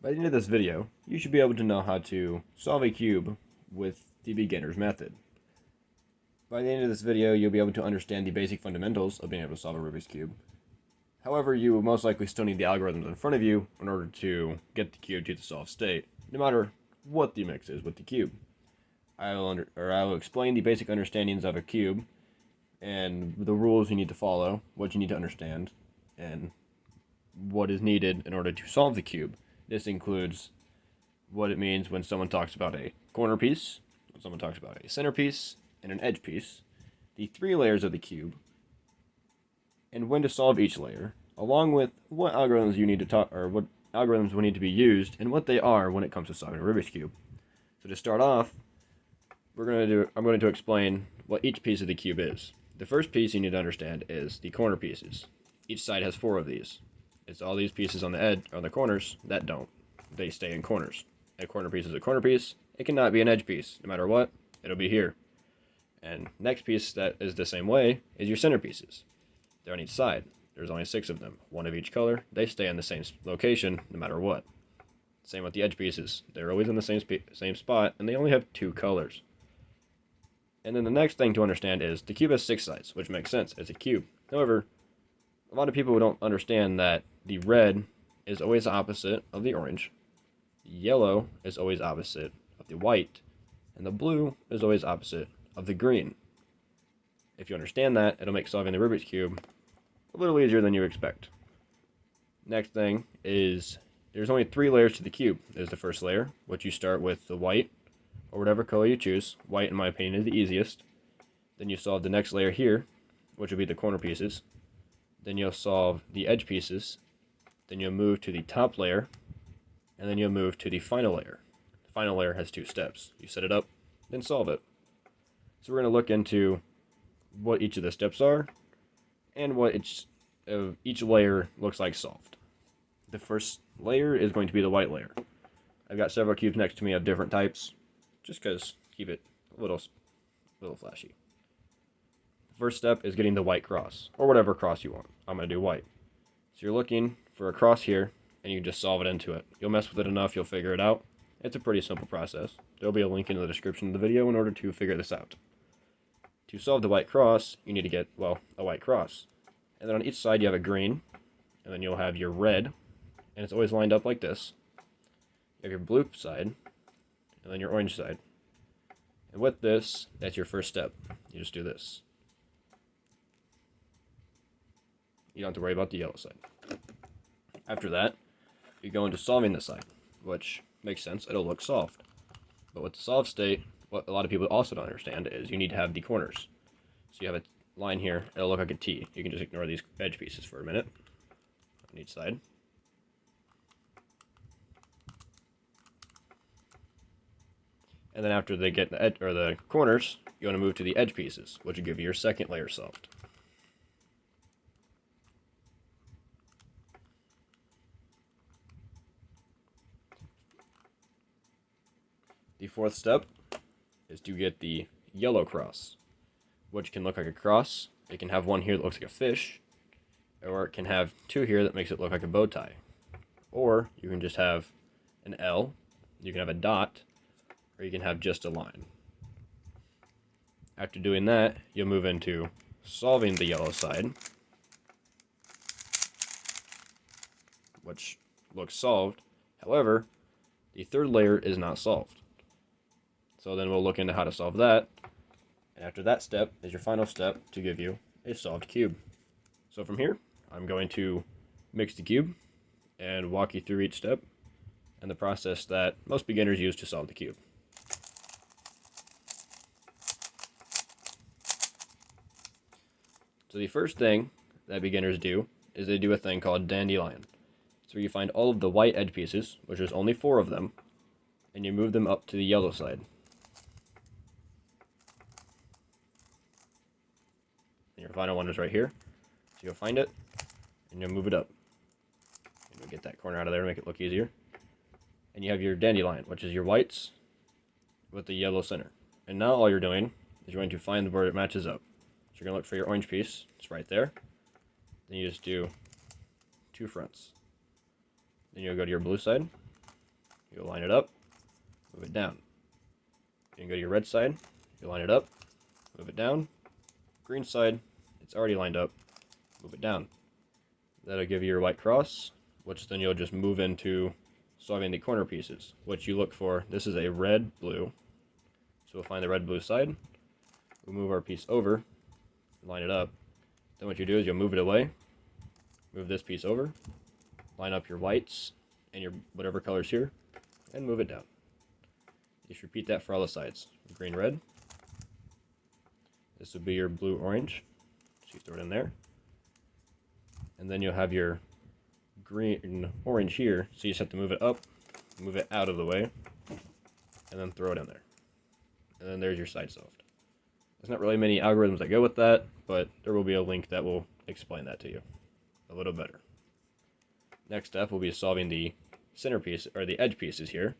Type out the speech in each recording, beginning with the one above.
By the end of this video, you should be able to know how to solve a cube with the beginner's method. By the end of this video, you'll be able to understand the basic fundamentals of being able to solve a Rubik's Cube. However, you will most likely still need the algorithms in front of you in order to get the cube to the solved state, no matter what the mix is with the cube. I will explain the basic understandings of a cube and the rules you need to follow, what you need to understand, and what is needed in order to solve the cube. This includes what it means when someone talks about a corner piece, when someone talks about a centerpiece, and an edge piece, the three layers of the cube, and when to solve each layer, along with what algorithms you need to talk, or what algorithms will need to be used, and what they are when it comes to solving a Rubik's Cube. So to start off, I'm going to explain what each piece of the cube is. The first piece you need to understand is the corner pieces. Each side has 4 of these. It's all these pieces on the edge, on the corners, that don't. They stay in corners. A corner piece is a corner piece. It cannot be an edge piece. No matter what, it'll be here. And next piece that is the same way is your centerpieces. They're on each side. There's only 6 of them, 1 of each color. They stay in the same location no matter what. Same with the edge pieces. They're always in the same spot, and they only have 2 colors. And then the next thing to understand is the cube has 6 sides, which makes sense. It's a cube. However, a lot of people don't understand that the red is always opposite of the orange, the yellow is always opposite of the white, and the blue is always opposite of the green. If you understand that, it'll make solving the Rubik's Cube a little easier than you expect. Next thing is there's only 3 layers to the cube. There's the first layer, which you start with the white, or whatever color you choose. White, in my opinion, is the easiest. Then you solve the next layer here, which will be the corner pieces. Then you'll solve the edge pieces. Then you'll move to the top layer, and then you'll move to the final layer. The final layer has 2 steps. You set it up, then solve it. So we're going to look into what each of the steps are, and what each layer looks like solved. The first layer is going to be the white layer. I've got several cubes next to me of different types, just because keep it a little flashy. The first step is getting the white cross, or whatever cross you want. I'm going to do white. So you're looking for a cross here, and you can just solve it into it. You'll mess with it enough, you'll figure it out. It's a pretty simple process. There'll be a link in the description of the video in order to figure this out. To solve the white cross, you need to get, well, a white cross. And then on each side you have a green, and then you'll have your red, and it's always lined up like this. You have your blue side, and then your orange side. And with this, that's your first step. You just do this. You don't have to worry about the yellow side. After that, you go into solving the side, which makes sense. It'll look solved. But with the solved state, what a lot of people also don't understand is you need to have the corners. So you have a line here. It'll look like a T. You can just ignore these edge pieces for a minute on each side. And then after they get the edge, or the corners, you want to move to the edge pieces, which will give you your second layer solved. The fourth step is to get the yellow cross, which can look like a cross. It can have one here that looks like a fish, or it can have 2 here that makes it look like a bow tie. Or you can just have an L, you can have a dot, or you can have just a line. After doing that, you'll move into solving the yellow side, which looks solved. However, the third layer is not solved. So then we'll look into how to solve that. And after that step is your final step to give you a solved cube. So from here, I'm going to mix the cube and walk you through each step and the process that most beginners use to solve the cube. So the first thing that beginners do is they do a thing called dandelion. So you find all of the white edge pieces, which there's only 4 of them, and you move them up to the yellow side. And your final one is right here. So you'll find it, and you'll move it up. And you'll get that corner out of there to make it look easier. And you have your dandelion, which is your whites with the yellow center. And now all you're doing is you're going to find where it matches up. So you're going to look for your orange piece. It's right there. Then you just do 2 fronts. Then you'll go to your blue side, you'll line it up, move it down. You can go to your red side, you line it up, move it down. Green side, it's already lined up, move it down. That'll give you your white cross, which then you'll just move into solving the corner pieces. What you look for, this is a red, blue. So we'll find the red, blue side. We'll move our piece over, line it up. Then what you do is you'll move it away, move this piece over, line up your whites and your whatever colors here, and move it down. Just repeat that for all the sides. Green, red. This would be your blue, orange. So you throw it in there. And then you'll have your green, orange here. So you just have to move it up, move it out of the way, and then throw it in there. And then there's your side solved. There's not really many algorithms that go with that, but there will be a link that will explain that to you a little better. Next step will be solving the center piece, or the edge pieces here.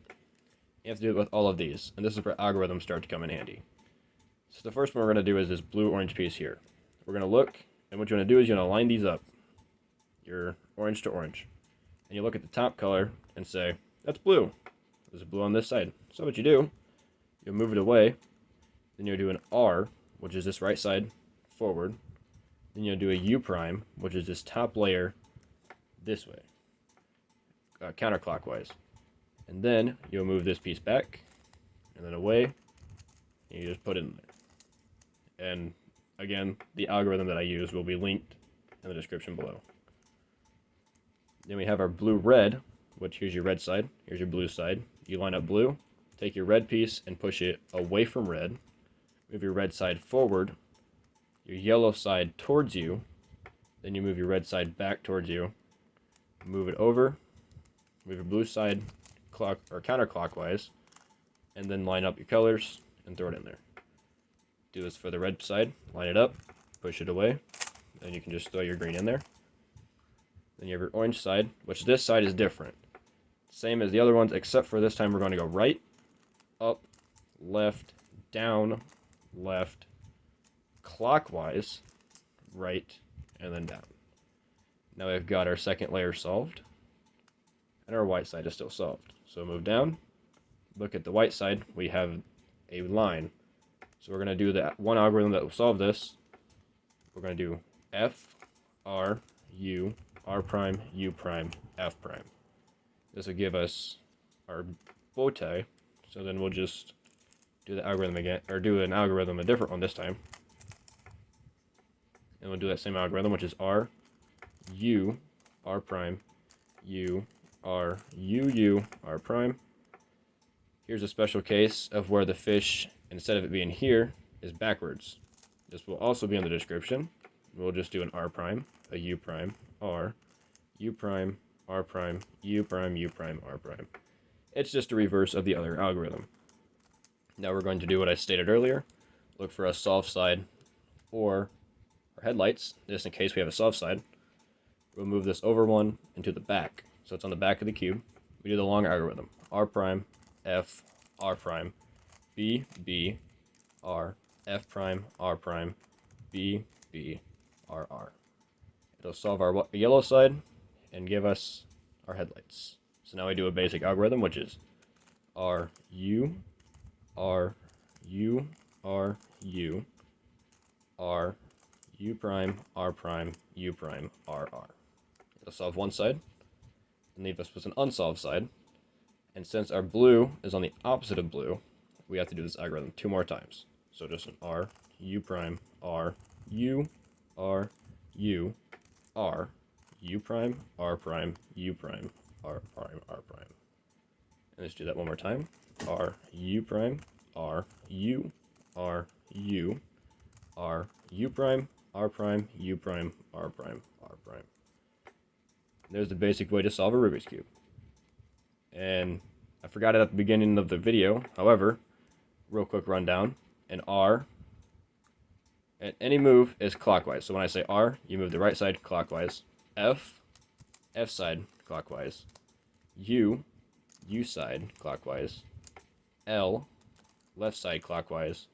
You have to do it with all of these, and this is where algorithms start to come in handy. So the first one we're going to do is this blue-orange piece here. We're going to look, and what you're going to do is you're going to line these up, your orange to orange. And you look at the top color and say, that's blue. There's blue on this side. So what you do, you'll move it away, then you'll do an R, which is this right side forward. Then you'll do a U prime, which is this top layer this way, counterclockwise. And then you'll move this piece back, and then away, and you just put it in there. And again, the algorithm that I use will be linked in the description below. Then we have our blue-red, which here's your red side, here's your blue side. You line up blue, take your red piece and push it away from red, move your red side forward, your yellow side towards you, then you move your red side back towards you, move it over, move your blue side counterclockwise, and then line up your colors and throw it in there. Do this for the red side, line it up, push it away, then you can just throw your green in there. Then you have your orange side, which this side is different. Same as the other ones, except for this time we're going to go right, up, left, down, left, clockwise, right, and then down. Now we've got our second layer solved, and our white side is still solved. So move down, look at the white side, we have a line. So we're going to do that one algorithm that will solve this. We're going to do F, R, U, R prime, U prime, F prime. This will give us our bow tie. So then we'll just do the algorithm again, or do an algorithm, a different one this time. And we'll do that same algorithm, which is R, U, R prime, U, R, U, U, R prime. Here's a special case of where the fish, instead of it being here, is backwards. This will also be in the description. We'll just do an R prime, a U prime, R, U prime, R prime, U prime, U prime, R prime. It's just a reverse of the other algorithm. Now we're going to do what I stated earlier. Look for a solve side or our headlights, just in case we have a solve side. We'll move this over one into the back. So it's on the back of the cube. We do the long algorithm. R prime, F, R prime, B, B, R, F prime, R prime, B, B, R, R. It'll solve our yellow side and give us our headlights. So now we do a basic algorithm, which is R, U, R, U, R, U, R, U prime, R prime, U prime, R, R. It'll solve one side and leave us with an unsolved side. And since our blue is on the opposite of blue, we have to do this algorithm 2 more times. So just an R, U prime, R, U, R, U, R, U prime, R prime, U prime, R prime, R prime. And let's do that one more time. R, U prime, R, U, R, U, R, U prime, R prime, U prime, R prime, R prime. There's the basic way to solve a Rubik's Cube. And I forgot it at the beginning of the video. However, real quick rundown. An R at any move is clockwise. So when I say R, you move the right side clockwise. F, F side clockwise. U, U side clockwise. L, left side clockwise.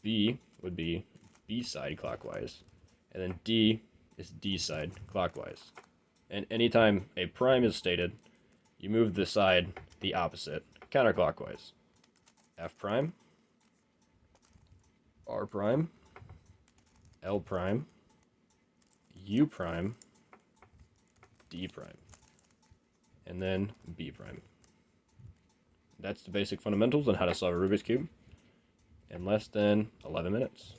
B would be B side clockwise. And then D is D side clockwise. And anytime a prime is stated, you move the side the opposite, counterclockwise. F prime, R prime, L prime, U prime, D prime, and then B prime. That's the basic fundamentals on how to solve a Rubik's Cube in less than 11 minutes.